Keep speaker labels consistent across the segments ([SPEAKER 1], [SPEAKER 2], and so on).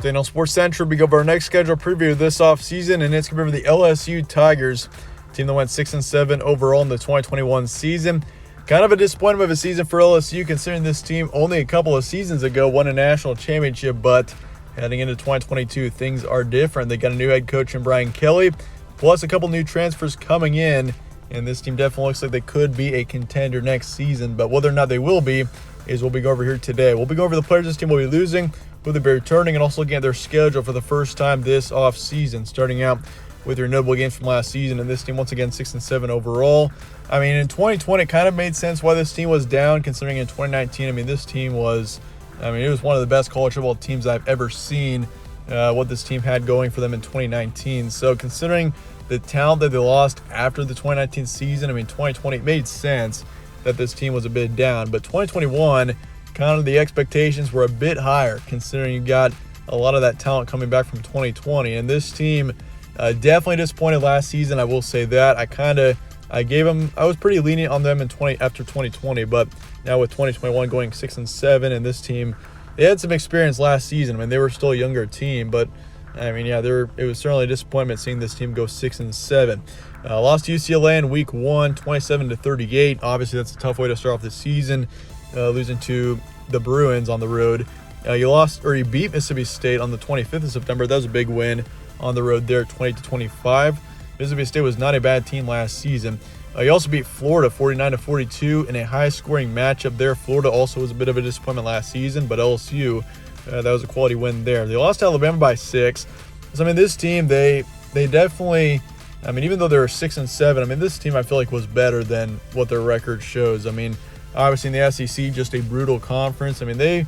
[SPEAKER 1] Then on Sports Central, we go over our next schedule preview this offseason, and it's going to be the LSU Tigers, team that went 6-7 overall in the 2021 season. Kind of a disappointment of a season for LSU, considering this team only a couple of seasons ago won a national championship, but heading into 2022, things are different. They got a new head coach in Brian Kelly, plus a couple new transfers coming in, and this team definitely looks like they could be a contender next season, but whether or not they will be is what we go over here today. We'll be going over the players this team will be losing, who they'll be returning, and also looking at their schedule for the first time this offseason, starting out with your notable games from last season. And this team, once again, 6-7 overall. I mean, in 2020, it kind of made sense why this team was down, considering in 2019, I mean, this team was, it was one of the best college football teams I've ever seen, what this team had going for them in 2019. So considering the talent that they lost after the 2019 season, 2020, it made sense that this team was a bit down. But 2021, kind of the expectations were a bit higher, considering you got a lot of that talent coming back from 2020. And this team definitely disappointed last season, I will say that. I was pretty lenient on them after 2020, but now with 2021 going 6-7, and this team, they had some experience last season. They were still a younger team, but it was certainly a disappointment seeing this team go 6-7. Lost to UCLA in week 1, 27-38. Obviously, that's a tough way to start off the season, losing to the Bruins on the road. You beat Mississippi State on the 25th of September. That was a big win on the road there, 20-25. Mississippi State was not a bad team last season. You also beat Florida 49-42 in a high-scoring matchup there. Florida also was a bit of a disappointment last season, but LSU, that was a quality win there. They lost to Alabama by 6. So, this team, they definitely, even though they were 6-7, this team I feel like was better than what their record shows. Obviously in the SEC, just a brutal conference. They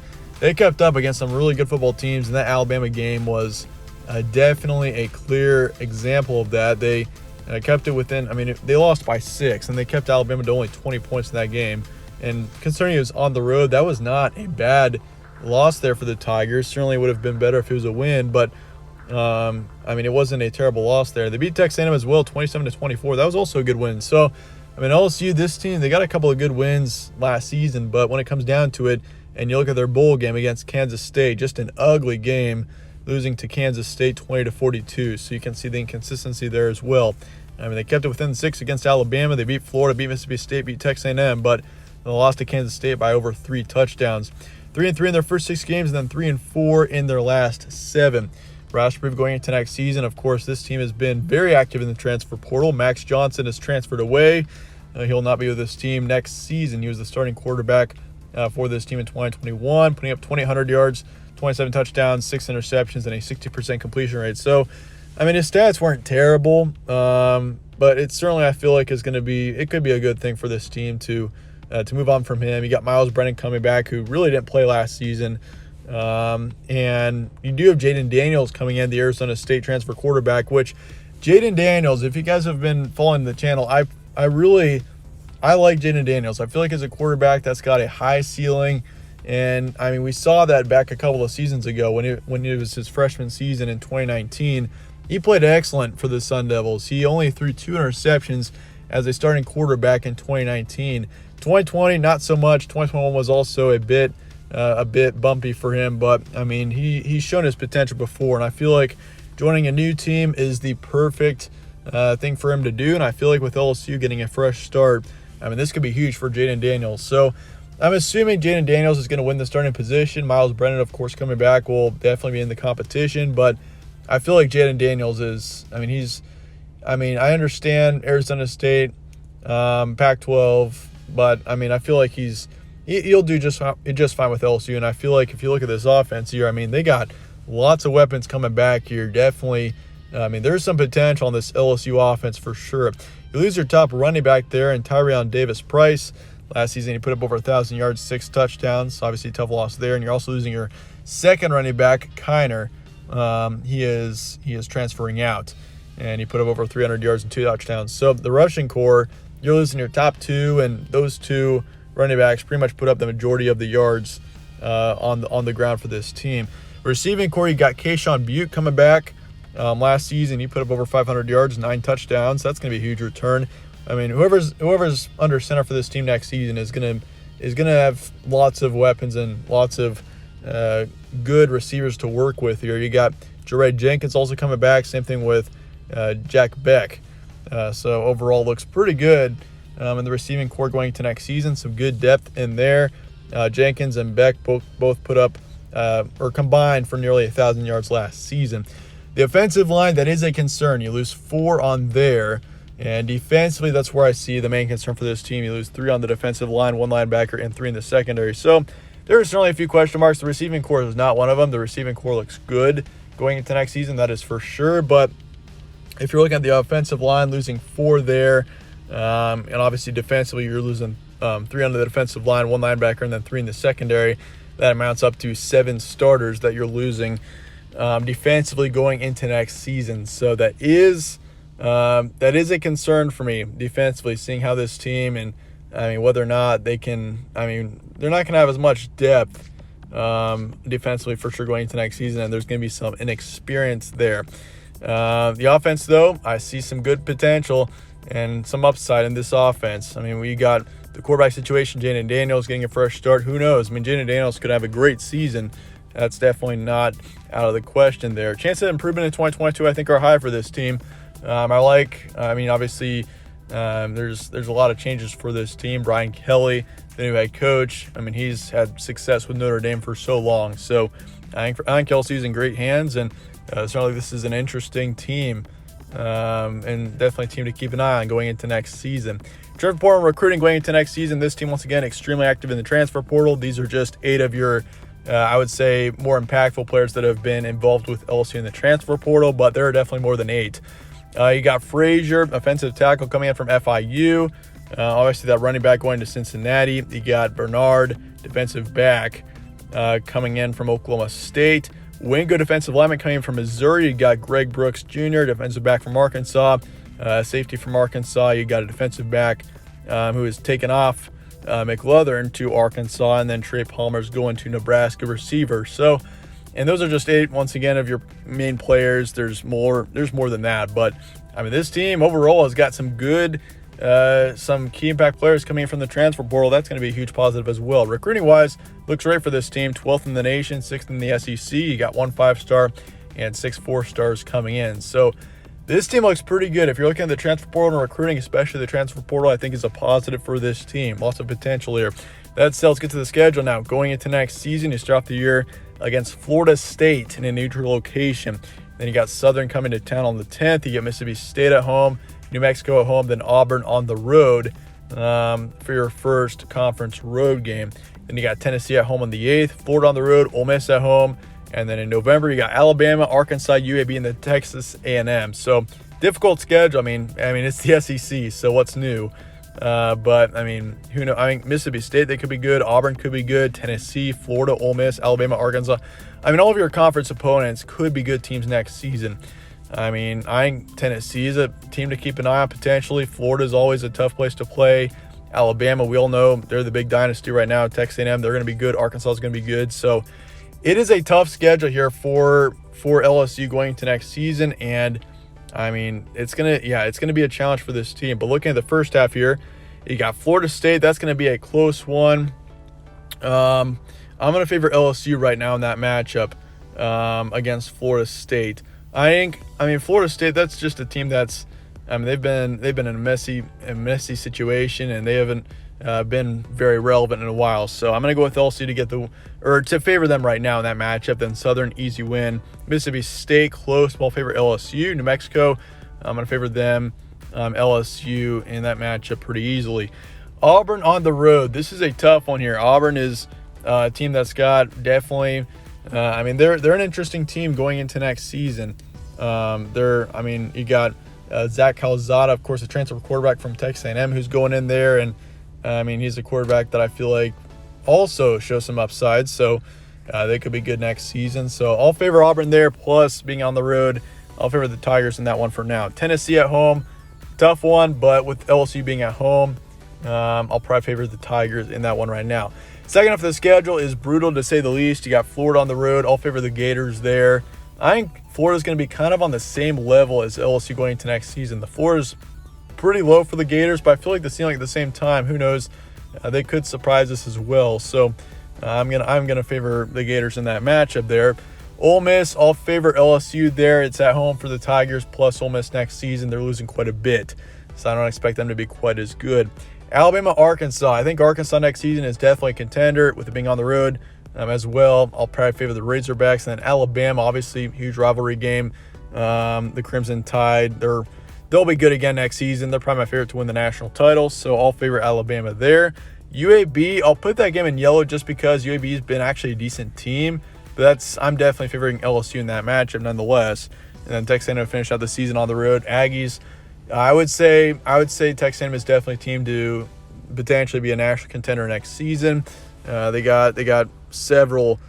[SPEAKER 1] kept up against some really good football teams, and that Alabama game was definitely a clear example of that. They kept it within, they lost by 6, and they kept Alabama to only 20 points in that game. And considering it was on the road, that was not a bad loss there for the Tigers. Certainly would have been better if it was a win, but it wasn't a terrible loss there. They beat Texas A&M as well, 27-24. That was also a good win. So, LSU, this team, they got a couple of good wins last season, but when it comes down to it, and you look at their bowl game against Kansas State, just an ugly game, losing to Kansas State 20-42. So you can see the inconsistency there as well. They kept it within 6 against Alabama. They beat Florida, beat Mississippi State, beat Texas A&M, but they lost to Kansas State by over 3 touchdowns. 3-3 in their first 6 games, and then 3-4 in their last 7. Roster preview going into next season. Of course, this team has been very active in the transfer portal. Max Johnson has transferred away. He'll not be with this team next season. He was the starting quarterback for this team in 2021, putting up 2,800 yards, 27 touchdowns, 6 interceptions, and a 60% completion rate. So, his stats weren't terrible, but it certainly, I feel like, it could be a good thing for this team to move on from him. You got Miles Brennan coming back, who really didn't play last season. And you do have Jaden Daniels coming in, the Arizona State transfer quarterback, which Jaden Daniels, if you guys have been following the channel, I like Jaden Daniels. I feel like as a quarterback that's got a high ceiling. And we saw that back a couple of seasons ago when it was his freshman season in 2019. He played excellent for the Sun Devils. He only threw 2 interceptions as a starting quarterback in 2019. 2020, not so much. 2021 was also a bit bumpy for him, but he's shown his potential before, and I feel like joining a new team is the perfect thing for him to do. And I feel like with LSU getting a fresh start, this could be huge for Jaden Daniels. So I'm assuming Jaden Daniels is going to win the starting position. Miles Brennan, of course, coming back will definitely be in the competition, but I feel like Jaden Daniels is, I understand Arizona State, Pac-12, but I feel like he'll do just fine with LSU. And I feel like if you look at this offense here, they got lots of weapons coming back here. Definitely, there's some potential on this LSU offense for sure. You lose your top running back there in Tyrion Davis-Price. Last season, he put up over 1,000 yards, 6 touchdowns. Obviously, tough loss there. And you're also losing your second running back, Kiner. He is transferring out, and he put up over 300 yards and 2 touchdowns. So the rushing core, you're losing your top 2, and those 2 running backs pretty much put up the majority of the yards on the ground for this team. Receiving core, you got Keyshawn Butte coming back. Last season, he put up over 500 yards, 9 touchdowns. That's going to be a huge return. Whoever's under center for this team next season is gonna have lots of weapons and lots of good receivers to work with here. You got Jared Jenkins also coming back. Same thing with Jack Beck. So overall looks pretty good in the receiving core going into next season. Some good depth in there. Jenkins and Beck both put up or combined for nearly 1,000 yards last season. The offensive line, that is a concern. You lose 4 on there. And defensively, that's where I see the main concern for this team. You lose 3 on the defensive line, 1 linebacker, and 3 in the secondary. So there are certainly a few question marks. The receiving core is not one of them. The receiving core looks good going into next season, that is for sure. But if you're looking at the offensive line, losing 4 there, and obviously defensively, you're losing 3 on the defensive line, 1 linebacker, and then 3 in the secondary. That amounts up to 7 starters that you're losing defensively going into next season. So that is a concern for me defensively, seeing how this team and whether or not they can. They're not going to have as much depth defensively for sure going into next season, and there's going to be some inexperience there. The offense, though, I see some good potential and some upside in this offense. We got the quarterback situation. Jaden Daniels getting a fresh start. Who knows? Jaden Daniels could have a great season. That's definitely not out of the question there. Chances of improvement in 2022, I think, are high for this team. Obviously, there's a lot of changes for this team. Brian Kelly, the new head coach, he's had success with Notre Dame for so long. So I think LSU's in great hands, and certainly this is an interesting team, and definitely a team to keep an eye on going into next season. Transfer portal recruiting going into next season. This team, once again, extremely active in the transfer portal. These are just 8 of your I would say more impactful players that have been involved with LSU in the transfer portal, but there are definitely more than 8. You got Frazier, offensive tackle, coming in from FIU. Obviously, that running back going to Cincinnati. You got Bernard, defensive back, coming in from Oklahoma State. Wingo, defensive lineman, coming in from Missouri. You got Greg Brooks Jr., defensive back from Arkansas. Safety from Arkansas. You got a defensive back who is taken off McLaurin to Arkansas, and then Trey Palmer's going to Nebraska, receiver. So, and those are just 8, once again, of your main players. There's more than that, but this team overall has got some good, some key impact players coming in from the transfer portal. That's going to be a huge positive as well. Recruiting wise, looks great for this team. 12th in the nation, 6th in the SEC. You got 1 5-star and 6 4-stars coming in. So this team looks pretty good. If you're looking at the transfer portal and recruiting, especially the transfer portal, I think is a positive for this team. Lots of potential here. That said, let's get to the schedule now. Going into next season, you start off the year against Florida State in a neutral location. Then you got Southern coming to town on the 10th. You get Mississippi State at home, New Mexico at home, then Auburn on the road for your first conference road game. Then you got Tennessee at home on the 8th, Florida on the road, Ole Miss at home. And then in November, you got Alabama, Arkansas, UAB, and then Texas A&M. So difficult schedule. It's the SEC, so what's new? But who knows? Mississippi State, they could be good. Auburn could be good. Tennessee, Florida, Ole Miss, Alabama, Arkansas. All of your conference opponents could be good teams next season. I think Tennessee is a team to keep an eye on potentially. Florida is always a tough place to play. Alabama, we all know they're the big dynasty right now. Texas A&M, they're going to be good. Arkansas is going to be good. So it is a tough schedule here for LSU going into next season, and it's gonna be a challenge for this team. But looking at the first half here, you got Florida State. That's gonna be a close one. I'm gonna favor LSU right now in that matchup against Florida State. Florida State, that's just a team that's they've been in a messy situation, and they haven't been very relevant in a while. So I'm going to go with LSU to favor them right now in that matchup. Then Southern, easy win. Mississippi State, close, ball favor LSU. New Mexico, I'm going to favor them, LSU in that matchup pretty easily. Auburn on the road. This is a tough one here. Auburn is a team that's got definitely, they're an interesting team going into next season. You got Zach Calzada, of course, a transfer quarterback from Texas A&M, who's going in there, and he's a quarterback that I feel like also shows some upside, so they could be good next season. So I'll favor Auburn there, plus being on the road, I'll favor the Tigers in that one for now. Tennessee at home, tough one, but with LSU being at home, I'll probably favor the Tigers in that one right now. Second half of the schedule is brutal to say the least. You got Florida on the road. I'll favor the Gators there. I think Florida's going to be kind of on the same level as LSU going into next season. The floor is pretty low for the Gators, but I feel like the ceiling at the same time, who knows, they could surprise us as well. So I'm gonna favor the Gators in that matchup there. Ole Miss, I'll favor LSU there. It's at home for the Tigers, plus Ole Miss next season. They're losing quite a bit, so I don't expect them to be quite as good. Alabama, Arkansas. I think Arkansas next season is definitely a contender with it being on the road as well. I'll probably favor the Razorbacks. And then Alabama, obviously, huge rivalry game. The Crimson Tide, they'll be good again next season. They're probably my favorite to win the national title, so I'll favor Alabama there. UAB, I'll put that game in yellow just because UAB has been actually a decent team. But I'm definitely favoring LSU in that matchup nonetheless. And then Texas A&M finish out the season on the road. Aggies, I would say Texas A&M is definitely a team to potentially be a national contender next season. They got several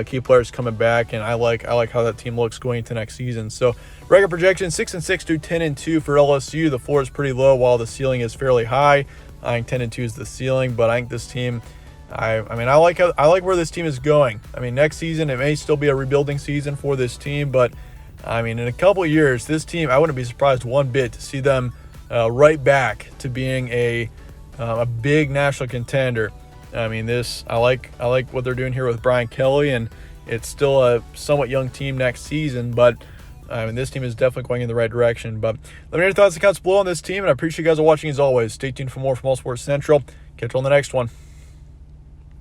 [SPEAKER 1] key players coming back, and I like how that team looks going into next season. So record projection 6-6 to 10-2 for LSU. The floor is pretty low while the ceiling is fairly high. I think 10-2 is the ceiling, but I think this team. I like where this team is going. I mean, next season it may still be a rebuilding season for this team, but I mean, in a couple of years, this team, I wouldn't be surprised one bit to see them right back to being a big national contender. I mean, I like what they're doing here with Brian Kelly, and it's still a somewhat young team next season, but I mean, this team is definitely going in the right direction. But let me know your thoughts and comments below on this team, and I appreciate you guys watching as always. Stay tuned for more from All Sports Central. Catch you on the next one.